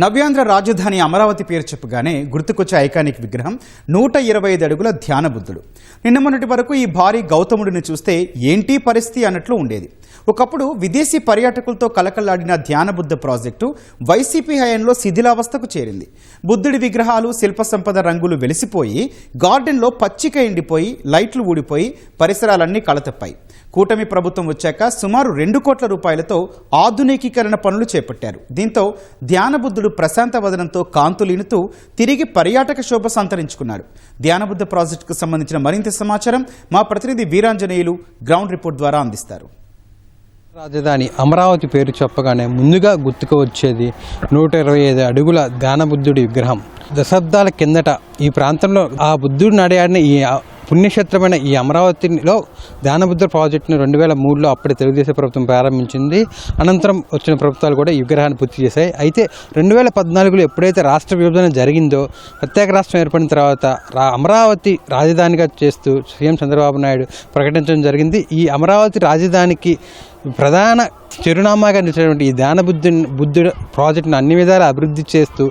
నవ్యాంధ్ర రాజధాని అమరావతి పేరు చెప్పగానే గుర్తుకొచ్చే ఐకానిక్ విగ్రహం 125 అడుగుల ధ్యాన బుద్ధుడు. నిన్న మొన్నటి వరకు ఈ భారీ గౌతముడిని చూస్తే ఏంటి పరిస్థితి అన్నట్లు ఉండేది. ఒకప్పుడు విదేశీ పర్యాటకులతో కలకల్లాడిన ధ్యాన బుద్ధ ప్రాజెక్టు వైసీపీ హయాంలో శిథిలావస్థకు చేరింది. బుద్ధుడి విగ్రహాలు, శిల్ప సంపద రంగులు వెలిసిపోయి గార్డెన్లో పచ్చిక ఎండిపోయి లైట్లు ఊడిపోయి పరిసరాలన్నీ కళతప్పాయి. కూటమి ప్రభుత్వం వచ్చాక సుమారు 2 కోట్ల రూపాయలతో ఆధునికీకరణ పనులు చేపట్టారు. దీంతో ధ్యానబుద్ధుడు ప్రశాంత వదనంతో కాంతులీనుతూ తిరిగి పర్యాటక శోభ సంతరించుకున్నాడు. ధ్యానబుద్ధ ప్రాజెక్టుకు సంబంధించిన మరింత సమాచారం మా ప్రతినిధి వీరాంజనేయులు గ్రౌండ్ రిపోర్ట్ ద్వారా అందిస్తారు. రాజధాని అమరావతి పేరు చెప్పగానే ముందుగా గుర్తుకు వచ్చేది 125 అడుగుల ధ్యానబుద్ధుడి విగ్రహం. దశాబ్దాల కిందట ఈ ప్రాంతంలో ఆ బుద్ధుడు నడియాడిన ఈ పుణ్యక్షేత్రమైన ఈ అమరావతిలో ధ్యానబుద్ధ ప్రాజెక్టును 2003లో అప్పటి తెలుగుదేశం ప్రభుత్వం ప్రారంభించింది. అనంతరం వచ్చిన ప్రభుత్వాలు కూడా ఈ విగ్రహాన్ని పూర్తి చేశాయి. అయితే 2014లో ఎప్పుడైతే రాష్ట్ర విభజన జరిగిందో, ప్రత్యేక రాష్ట్రం ఏర్పడిన తర్వాత అమరావతి రాజధానిగా చేస్తూ సీఎం చంద్రబాబు నాయుడు ప్రకటించడం జరిగింది. ఈ అమరావతి రాజధానికి ప్రధాన చిరునామాగా నిలిచినటువంటి ఈ బుద్ధుడు ప్రాజెక్టును అన్ని విధాలా అభివృద్ధి చేస్తూ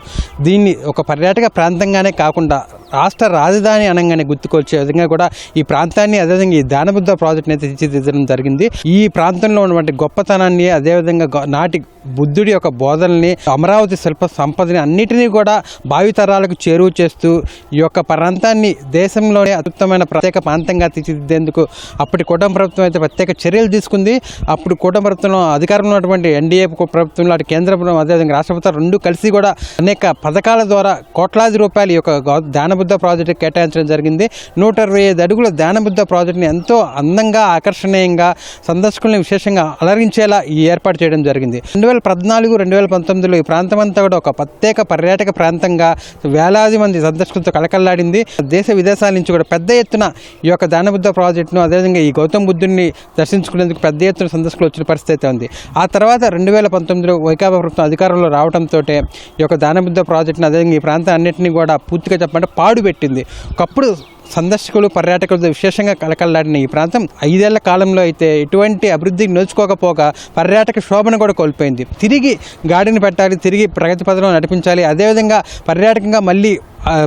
దీన్ని ఒక పర్యాటక ప్రాంతంగానే కాకుండా రాష్ట్ర రాజధాని అనగానే గుర్తుకొచ్చే విధంగా కూడా ఈ ప్రాంతాన్ని, అదేవిధంగా ఈ ధ్యానబుద్ధ ప్రాజెక్టుని అయితే తీర్చిదిద్దడం జరిగింది. ఈ ప్రాంతంలో ఉన్నటువంటి గొప్పతనాన్ని, అదేవిధంగా నాటి బుద్ధుడి యొక్క బోధనల్ని, అమరావతి శిల్ప సంపదని అన్నిటినీ కూడా భావితరాలకు చేరువ చేస్తూ ఈ యొక్క ప్రాంతాన్ని దేశంలోనే అద్భుతమైన ప్రత్యేక ప్రాంతంగా తీర్చిదిద్దేందుకు అప్పటి కూటమి ప్రభుత్వం అయితే ప్రత్యేక చర్యలు తీసుకుంది. అప్పుడు కూటమి ప్రభుత్వంలో అధికారంలో ఉన్నటువంటి ఎన్డీఏ ప్రభుత్వంలో అటు కేంద్ర ప్రభుత్వం, అదేవిధంగా రాష్ట్ర ప్రభుత్వం రెండు కలిసి కూడా అనేక పథకాల ద్వారా కోట్లాది రూపాయలు ఈ యొక్క ధ్యానబుద్ధ ప్రాజెక్టు కేటాయించడం జరిగింది. 125 అడుగుల ధ్యానబుద్ధ ప్రాజెక్టుని ఎంతో అందంగా, ఆకర్షణీయంగా, సందర్శకులను విశేషంగా అలరించేలా ఈ ఏర్పాటు చేయడం జరిగింది. 2014-2019లో ఈ ప్రాంతం అంతా కూడా ఒక ప్రత్యేక పర్యాటక ప్రాంతంగా వేలాది మంది సందర్శకులతో కలకల్లాడింది. దేశ విదేశాల నుంచి కూడా పెద్ద ఎత్తున ఈ యొక్క ధ్యానబుద్ధ ప్రాజెక్టును, అదేవిధంగా ఈ గౌతమ్ బుద్ధుడిని దర్శించుకునేందుకు పెద్ద ఎత్తున సందర్శకులు వచ్చిన పరిస్థితి ఉంది. ఆ తర్వాత 2019లో వైకాపా ప్రభుత్వం అధికారంలో రావడంతో ఈ యొక్క ధ్యానబుద్ధ ప్రాజెక్టును, అదేవిధంగా ఈ ప్రాంతం అన్నింటినీ కూడా పూర్తిగా చెప్పమంటే పాడు పెట్టింది. ఒకప్పుడు సందర్శకులు, పర్యాటకులతో విశేషంగా కలకల్లాడిన ఈ ప్రాంతం 5 ఏళ్ల కాలంలో అయితే ఎటువంటి అభివృద్ధికి నోచుకోకపోగా పర్యాటక శోభను కూడా కోల్పోయింది. తిరిగి గాడిని పెట్టాలి, తిరిగి ప్రగతి పథంలో నడిపించాలి, అదేవిధంగా పర్యాటకంగా మళ్ళీ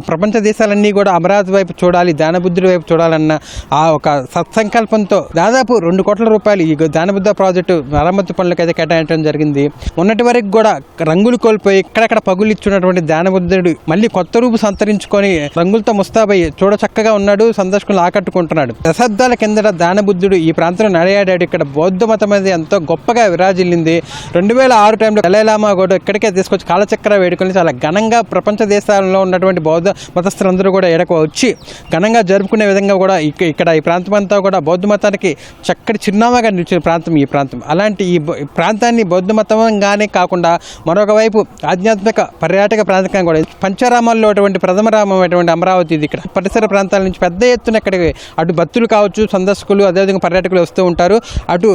ప్రపంచ దేశాలన్నీ కూడా అమరావతి వైపు చూడాలి, ధ్యానబుద్ధుడి వైపు చూడాలన్న ఆ ఒక సత్సంకల్పంతో దాదాపు 2 కోట్ల రూపాయలు ఈ ధ్యానబుద్ధ ప్రాజెక్టు మరమ్మతు పనులకు అయితే కేటాయించడం జరిగింది. మొన్నటి వరకు కూడా రంగులు కోల్పోయి ఇక్కడక్కడ పగులు ఇచ్చున్నటువంటి ధ్యానబుద్ధుడు మళ్ళీ కొత్త రూపు సంతరించుకొని రంగులతో ముస్తాబై చూడచక్కగా ఉన్నాడు, సందర్శకులను ఆకట్టుకుంటున్నాడు. దశాబ్దాల కిందట ధ్యానబుద్ధుడు ఈ ప్రాంతంలో నడియాడాడు. ఇక్కడ బౌద్ధ మతం అనేది ఎంతో గొప్పగా విరాజిల్లింది. 2006 టైంలో దలైలామా కూడా ఇక్కడికే తీసుకొచ్చి కాలచక్ర వేడుకల్ని చాలా ఘనంగా ప్రపంచ దేశాలలో ఉన్నటువంటి బౌద్ధ మతస్థులందరూ కూడా ఎడకు వచ్చి ఘనంగా జరుపుకునే విధంగా కూడా ఇక్కడ ఈ ప్రాంతం అంతా కూడా బౌద్ధ మతానికి చక్కటి చిరునామాగా నిలిచిన ప్రాంతం ఈ ప్రాంతం. అలాంటి ఈ ప్రాంతాన్ని బౌద్ధ మతంగానే కాకుండా మరొక వైపు ఆధ్యాత్మిక పర్యాటక ప్రాంతంగా కూడా పంచరామాల్లో అటువంటి ప్రథమ రామం అటువంటి అమరావతి ఇది. ఇక్కడ పరిసర ప్రాంతాల నుంచి పెద్ద ఎత్తున ఇక్కడికి అటు భక్తులు కావచ్చు, సందర్శకులు, అదేవిధంగా పర్యాటకులు వస్తూ ఉంటారు. అటు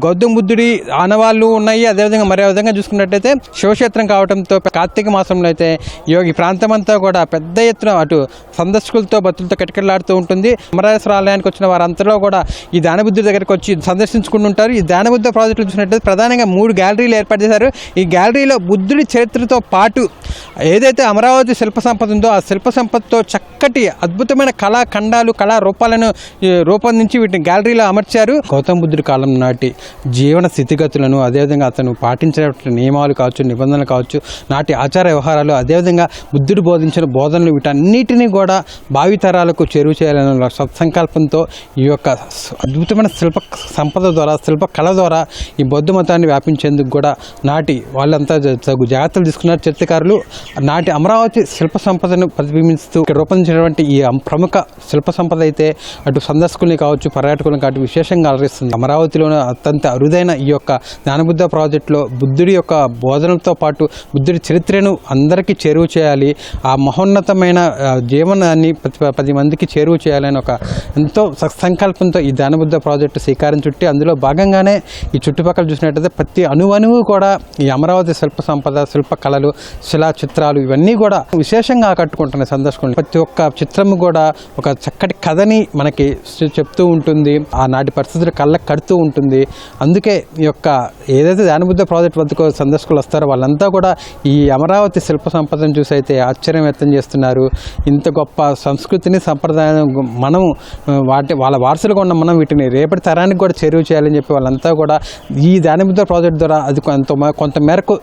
గౌతమ బుద్ధుడి ఆనవాళ్ళు ఉన్నాయి. అదేవిధంగా మరో విధంగా చూసుకున్నట్టయితే శివక్షేత్రం కావడంతో కార్తీక మాసంలో అయితే ఈ ప్రాంతం అంతా కూడా పెద్ద ఎత్తున అటు సందర్శకులతో, భక్తులతో కిటకిటలాడుతూ ఉంటుంది. అమరావతి ఆలయానికి వచ్చిన వారంతలో కూడా ఈ ధ్యానబుద్ధుడి దగ్గరికి వచ్చి సందర్శించుకుంటుంటారు. ఈ ధ్యానబుద్ధ ప్రాజెక్టులు చూసినట్టయితే ప్రధానంగా 3 గ్యాలరీలు ఏర్పాటు చేశారు. ఈ గ్యాలరీలో బుద్ధుడి చరిత్రతో పాటు ఏదైతే అమరావతి శిల్ప సంపద ఉందో ఆ శిల్ప సంపదతో చక్కటి అద్భుతమైన కళాఖండాలు, కళా రూపాలను రూపొందించి వీటిని గ్యాలరీలో అమర్చారు. గౌతమ బుద్ధుడి కాలం నాటి జీవన స్థితిగతులను, అదేవిధంగా అతను పాటించినటువంటి నియమాలు కావచ్చు, నిబంధనలు కావచ్చు, నాటి ఆచార వ్యవహారాలు, అదేవిధంగా బుద్ధుడు బోధించిన బోధనలు వీటన్నిటినీ కూడా భావితరాలకు చేరువ చేయాలనే సత్సంకల్పంతో ఈ యొక్క అద్భుతమైన శిల్ప సంపద ద్వారా, శిల్ప కళ ద్వారా ఈ బౌద్ధ మతాన్ని వ్యాపించేందుకు కూడా నాటి వాళ్ళంతా జాగ్రత్తలు తీసుకున్నారు చరిత్రకారులు. నాటి అమరావతి శిల్ప సంపదను ప్రతిబింబిస్తూ రూపొందించినటువంటి ఈ ప్రముఖ శిల్ప సంపద అయితే అటు సందర్శకుల్ని కావచ్చు, పర్యాటకులను కావచ్చు విశేషంగా అలరిస్తుంది. అమరావతిలోనే అత్యంత అరుదైన ఈ యొక్క జ్ఞానబుద్ధ ప్రాజెక్టులో బుద్ధుడి యొక్క బోధనలతో పాటు బుద్ధుడి చరిత్రను అందరికీ చేరువ చేయాలి. ఆ మహోన్నత మహోన్నతమైన జీవనాన్ని 10 మందికి చేరువ చేయాలని ఒక ఎంతో సత్సంకల్పంతో ఈ ధ్యానబుద్ధ ప్రాజెక్టు శ్రీకారం చుట్టి అందులో భాగంగానే ఈ చుట్టుపక్కల చూసినట్టయితే ప్రతి అణువు కూడా ఈ అమరావతి శిల్ప సంపద, శిల్ప కళలు, శిలా చిత్రాలు ఇవన్నీ కూడా విశేషంగా ఆకట్టుకుంటున్నాయి సందర్శకులు. ప్రతి ఒక్క చిత్రము కూడా ఒక చక్కటి కథని మనకి చెప్తూ ఉంటుంది, ఆనాటి పరిస్థితులు కళ్ళకు కడుతూ ఉంటుంది. అందుకే ఈ యొక్క ఏదైతే ధ్యానబుద్ధ ప్రాజెక్ట్ వద్దకు సందర్శకులు వస్తారో వాళ్ళంతా కూడా ఈ అమరావతి శిల్ప సంపదను చూసి అయితే ఆశ్చర్యం వ్యక్తం చేస్తున్నారు. ఇంత గొప్ప సంస్కృతిని, సంప్రదాయం మనం వాళ్ళ వారసులుగా ఉన్న మనం వీటిని రేపటి తరానికి కూడా చేరువ చేయాలని చెప్పి వాళ్ళంతా కూడా ఈ ధ్యానబుద్ధ ప్రాజెక్ట్ ద్వారా అది కొంత మేరకు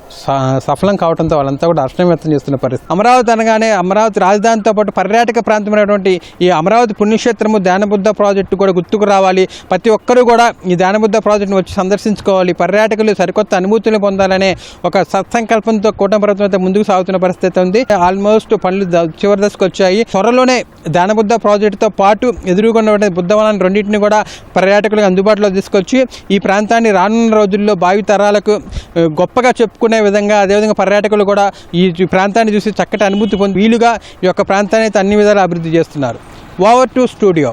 సఫలం కావడంతో వాళ్ళంతా కూడా హర్షం వ్యక్తం చేస్తున్న పరిస్థితి. అమరావతి అనగానే అమరావతి రాజధానితో పాటు పర్యాటక ప్రాంతమైనటువంటి ఈ అమరావతి పుణ్యక్షేత్రము ధ్యానబుద్ధ ప్రాజెక్టు కూడా గుర్తుకు రావాలి. ప్రతి ఒక్కరూ కూడా ఈ ధ్యానబుద్ధ ప్రాజెక్టును వచ్చి సందర్శించుకోవాలి, పర్యాటకులు సరికొత్త అనుభూతులు పొందాలనే ఒక సత్సంకల్పంతో కూటమి ప్రభుత్వం అయితే ముందుకు సాగుతున్న పరిస్థితి ఉంది. ఆల్మోస్ట్ పనులు చివరి దశకు వచ్చాయి. త్వరలోనే ధ్యానబుద్ధ ప్రాజెక్టుతో పాటు ఎదురుకున్న బుద్ధవనాన్ని రెండింటిని కూడా పర్యాటకులకు అందుబాటులో తీసుకొచ్చి ఈ ప్రాంతాన్ని రానున్న రోజుల్లో భావి తరాలకు గొప్పగా చెప్పుకునే విధంగా, అదేవిధంగా పర్యాటకులు కూడా ఈ ప్రాంతాన్ని చూసి చక్కటి అనుభూతి పొంది వీలుగా ఈ యొక్క ప్రాంతాన్ని అయితే అన్ని విధాలు అభివృద్ధి చేస్తున్నారు. Over to studio.